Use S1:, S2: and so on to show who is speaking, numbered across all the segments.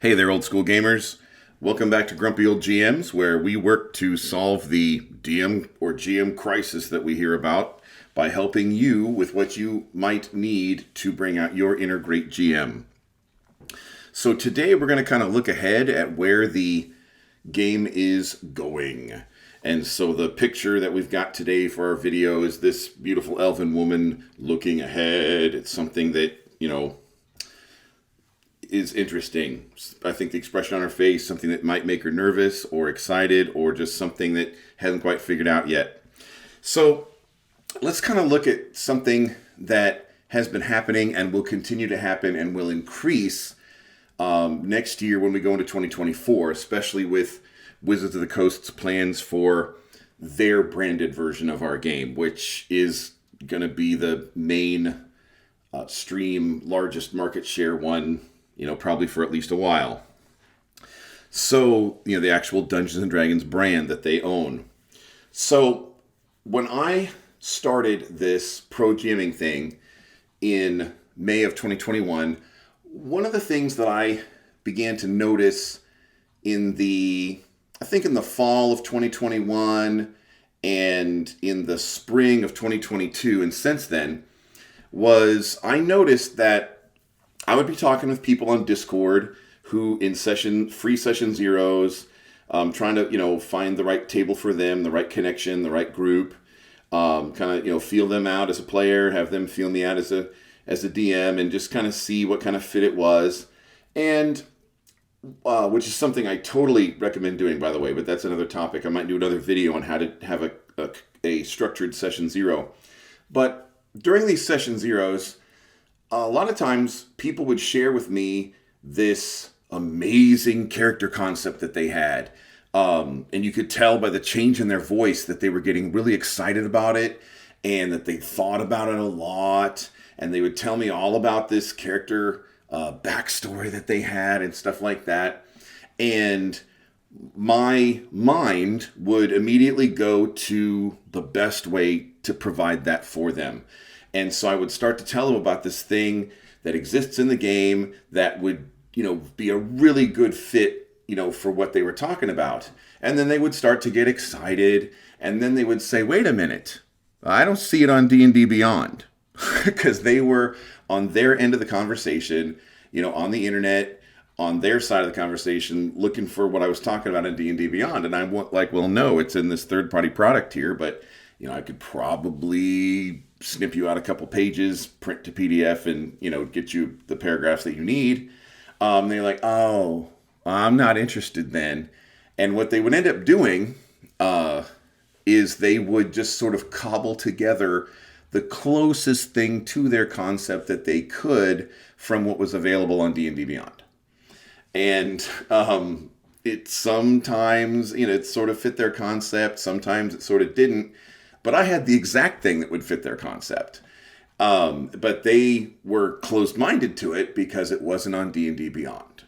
S1: Hey there, old school gamers. Welcome back to Grumpy Old GMs, where we work to solve the DM or GM crisis that we hear about by helping you with what you might need to bring out your inner great GM. So today we're going to kind of look ahead at where the game is going. And so the picture that we've got today for our video is this beautiful elven woman looking ahead. It's something that, is interesting. I think the expression on her face, something that might make her nervous or excited or just something that hasn't quite figured out yet. So let's kind of look at something that has been happening and will continue to happen and will increase next year when we go into 2024, especially with Wizards of the Coast's plans for their branded version of our game, which is going to be the main stream, largest market share one, probably for at least a while. So, the actual Dungeons and Dragons brand that they own. So, when I started this pro GMing thing in May of 2021, one of the things that I began to notice in the fall of 2021 and in the spring of 2022 and since then was I noticed that I would be talking with people on Discord who in free session zeros, trying to, find the right table for them, the right connection, the right group, feel them out as a player, have them feel me out as a DM, and just kind of see what kind of fit it was. And which is something I totally recommend doing, by the way, but that's another topic. I might do another video on how to have a structured session zero. But during these session zeros, a lot of times people would share with me this amazing character concept that they had. And you could tell by the change in their voice that they were getting really excited about it and that they thought about it a lot. And they would tell me all about this character backstory that they had and stuff like that. And my mind would immediately go to the best way to provide that for them. And so I would start to tell them about this thing that exists in the game that would, be a really good fit, for what they were talking about. And then they would start to get excited. And then they would say, wait a minute, I don't see it on D&D Beyond. Because they were on their end of the conversation, on the internet, on their side of the conversation, looking for what I was talking about in D&D Beyond. And I'm like, well, no, it's in this third-party product here, but, I could probably snip you out a couple pages, print to PDF, and, get you the paragraphs that you need. They're like, oh, I'm not interested then. And what they would end up doing is they would just sort of cobble together the closest thing to their concept that they could from what was available on D&D Beyond. And it sometimes, it sort of fit their concept. Sometimes it sort of didn't. But I had the exact thing that would fit their concept. But they were closed-minded to it because it wasn't on D&D Beyond.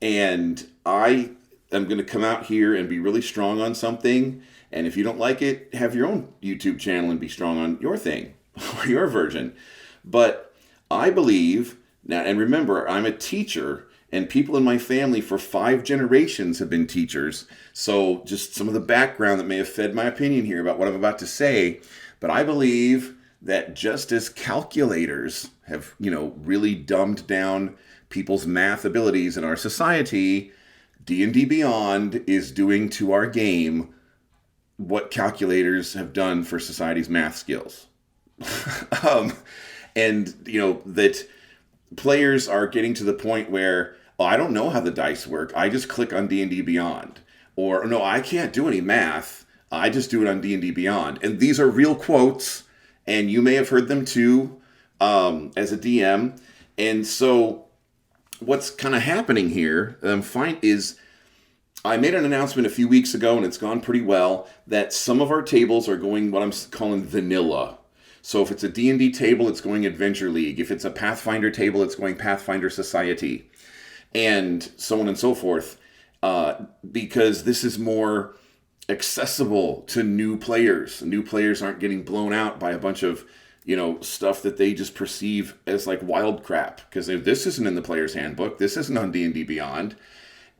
S1: And I am going to come out here and be really strong on something. And if you don't like it, have your own YouTube channel and be strong on your thing or your version. But I believe, now, and remember, I'm a teacher, and people in my family for 5 generations have been teachers. So just some of the background that may have fed my opinion here about what I'm about to say. But I believe that just as calculators have, really dumbed down people's math abilities in our society, D&D Beyond is doing to our game what calculators have done for society's math skills. And, that players are getting to the point where, I don't know how the dice work. I just click on D&D Beyond. Or, no, I can't do any math. I just do it on D&D Beyond. And these are real quotes, and you may have heard them too as a DM. And so what's kind of happening here is I made an announcement a few weeks ago, and it's gone pretty well, that some of our tables are going what I'm calling vanilla. So if it's a D&D table, it's going Adventure League. If it's a Pathfinder table, it's going Pathfinder Society. And so on and so forth, because this is more accessible to new players. New players aren't getting blown out by a bunch of stuff that they just perceive as like wild crap, because this isn't in the player's handbook, this isn't on D&D Beyond.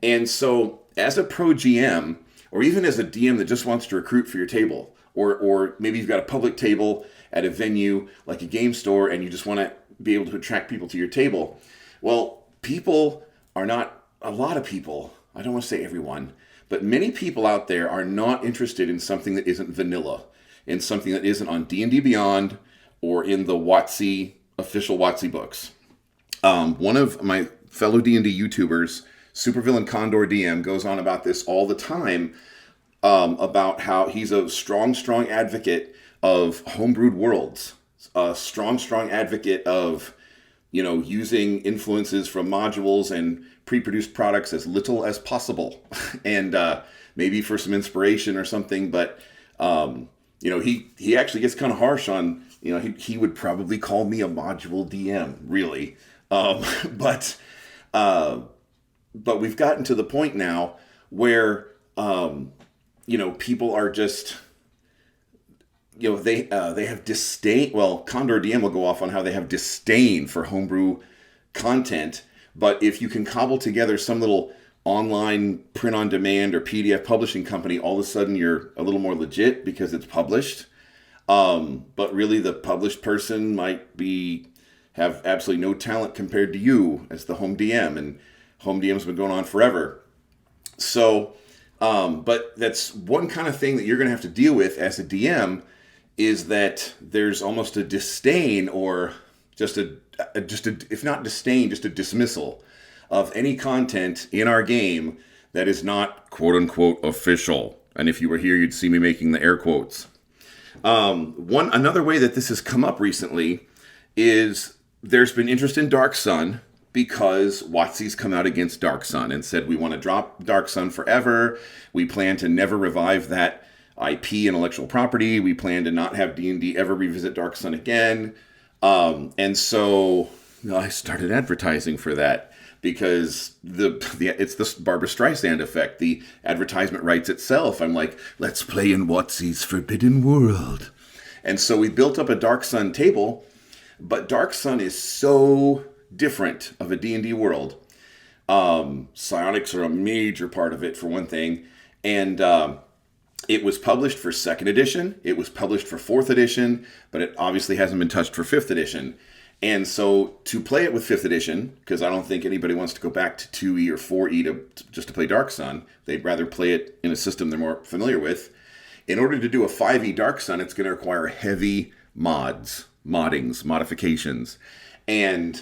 S1: And so as a pro GM, or even as a DM that just wants to recruit for your table, or maybe you've got a public table at a venue like a game store and you just want to be able to attract people to your table. Well, a lot of people, I don't want to say everyone, but many people out there are not interested in something that isn't vanilla, in something that isn't on D&D Beyond or in the official WotC books. One of my fellow D&D YouTubers, Supervillain Condor DM, goes on about this all the time, about how he's a strong advocate of homebrewed worlds, a strong advocate of, using influences from modules and pre-produced products as little as possible, and maybe for some inspiration or something. But he actually gets kind of harsh on, he would probably call me a module DM, really. But we've gotten to the point now where people are just, they have disdain. Well, Condor DM will go off on how they have disdain for homebrew content. But if you can cobble together some little online print on demand or PDF publishing company, all of a sudden you're a little more legit because it's published. But really the published person might have absolutely no talent compared to you as the home DM, and home DM's been going on forever. So, but that's one kind of thing that you're going to have to deal with as a DM, is that there's almost a disdain, or just if not disdain, just a dismissal of any content in our game that is not quote unquote official. And if you were here, you'd see me making the air quotes. Another way that this has come up recently is there's been interest in Dark Sun, because WotC's come out against Dark Sun and said, we want to drop Dark Sun forever. We plan to never revive that IP, intellectual property. We plan to not have D&D ever revisit Dark Sun again. And so I started advertising for that, because it's the Barbra Streisand effect. The advertisement writes itself. I'm like, let's play in WotC's Forbidden World. And so we built up a Dark Sun table, but Dark Sun is so different of a D&D world. Psionics are a major part of it, for one thing. And it was published for 2nd edition. It was published for 4th edition, but it obviously hasn't been touched for 5th edition. And so to play it with 5th edition, because I don't think anybody wants to go back to 2E or 4E just to play Dark Sun. They'd rather play it in a system they're more familiar with. In order to do a 5E Dark Sun, it's going to require heavy modifications. And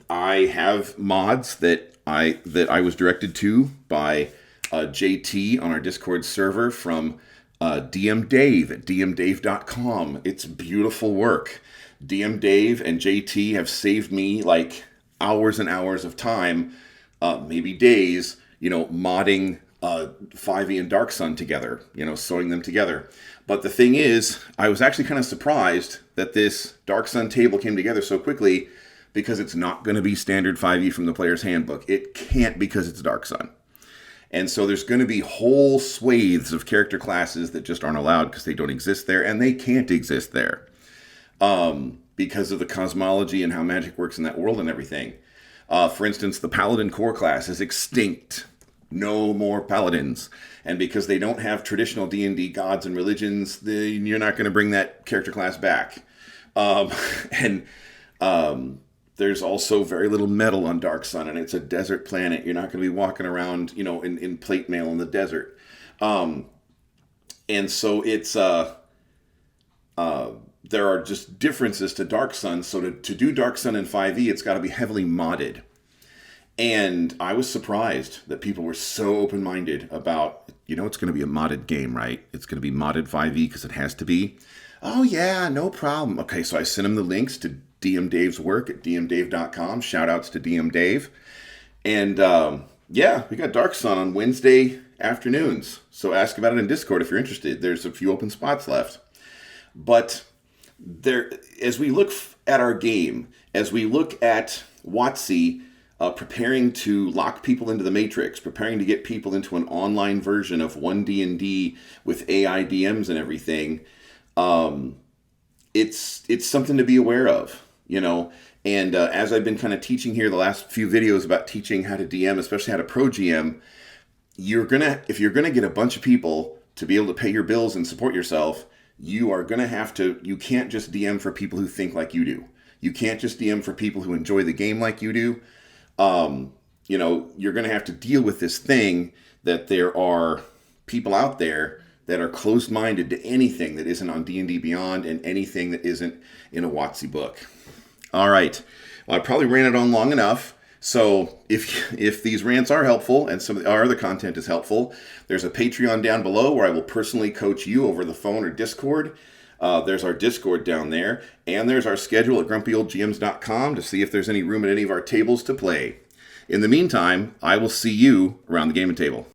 S1: I have mods that I was directed to by JT on our Discord server from DM Dave at dmdave.com. It's beautiful work. DM Dave and JT have saved me like hours and hours of time, maybe days, modding 5e and Dark Sun together, sewing them together. But the thing is, I was actually kind of surprised that this Dark Sun table came together so quickly, because it's not going to be standard 5e from the player's handbook. It can't, because it's Dark Sun. And so there's going to be whole swathes of character classes that just aren't allowed because they don't exist there, and they can't exist there. Because of the cosmology and how magic works in that world and everything. For instance, the Paladin core class is extinct. No more Paladins. And because they don't have traditional D&D gods and religions, you're not going to bring that character class back. There's also very little metal on Dark Sun, and it's a desert planet. You're not going to be walking around, in plate mail in the desert. And so it's... there are just differences to Dark Sun. So to do Dark Sun in 5e, it's got to be heavily modded. And I was surprised that people were so open-minded about, it's going to be a modded game, right? It's going to be modded 5e because it has to be. Oh, yeah, no problem. Okay, so I sent him the links to DM Dave's work at dmdave.com. Shout-outs to DM Dave. And, we got Dark Sun on Wednesday afternoons. So ask about it in Discord if you're interested. There's a few open spots left. But as we look at our game, as we look at WotC preparing to lock people into the Matrix, preparing to get people into an online version of 1D&D with AI DMs and everything, it's something to be aware of, you know. And as I've been kind of teaching here the last few videos about teaching how to DM, especially how to pro GM, if you're gonna get a bunch of people to be able to pay your bills and support yourself, you can't just DM for people who think like you do. You can't just DM for people who enjoy the game like you do. You know, you're gonna have to deal with this thing that there are people out there that are closed-minded to anything that isn't on D&D Beyond and anything that isn't in a WotC book. All right. Well, I probably ran it on long enough. So if these rants are helpful and some of our other content is helpful, there's a Patreon down below where I will personally coach you over the phone or Discord. There's our Discord down there. And there's our schedule at grumpyoldgms.com to see if there's any room at any of our tables to play. In the meantime, I will see you around the gaming table.